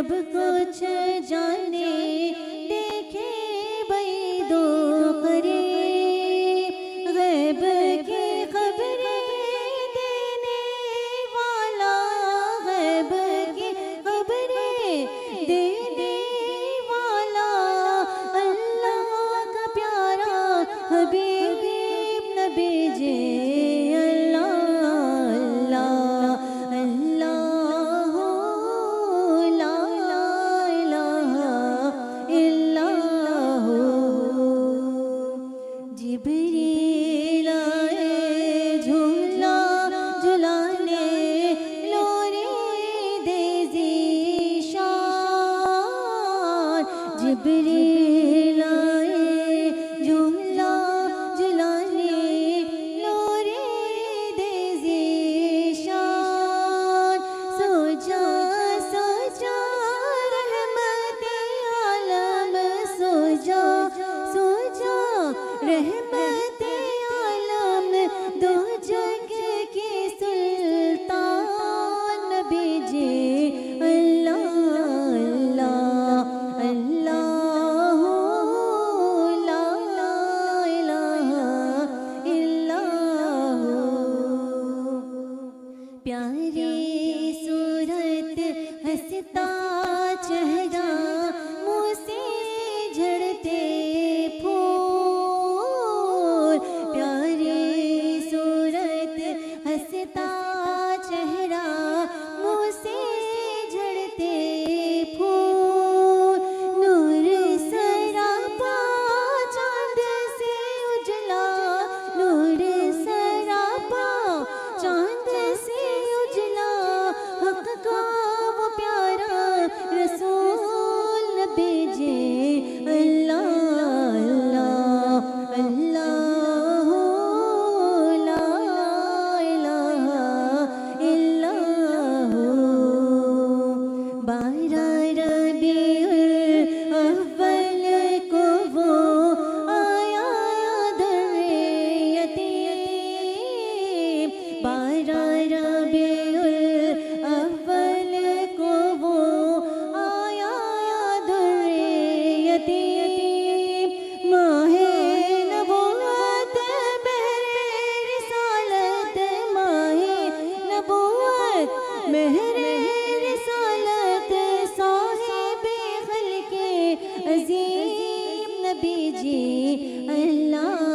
سب کچھ جانے دیکھے بعیدو قریب، غیب کی خبریں دینے والا، غیب کی خبریں دینے والا، اللہ کا پیارا حبیب نبی جی، جبریل آئے جھولا جھلانے، لوری دے ذیشان، جبریل آئے جھولا جھلانے، لوری دے ذیشان، سو جا سو جا رحمت عالم، سو جا سو جا رحمت عالم، دو جگ کی سلطان نبی جی، اللہ اللہ اللہ، لا الہ الا اللہ، پیاری صورت ہنستا چہرہ، منہ سے جھڑتے پھول، پیاری صورت ہنستا چہرہ، منہ سے جھڑتے پھول، نور سراپا چاند سے اجلا، نور سراپا چاند سے اجلا، حق کا وہ پیارا رسول نبی جی، اللہ اللہ اللہ، لا الہ الا اللہ، 12 ربیع الاول کو وہ آیا در یتیم، 12 ربیع الاول کو وہ آیا در یتیم، ماہ نبوت مہر رسالت، ماہ نبوت مہر رسالت، صاحب خلق عظیم نبی جی، اللہ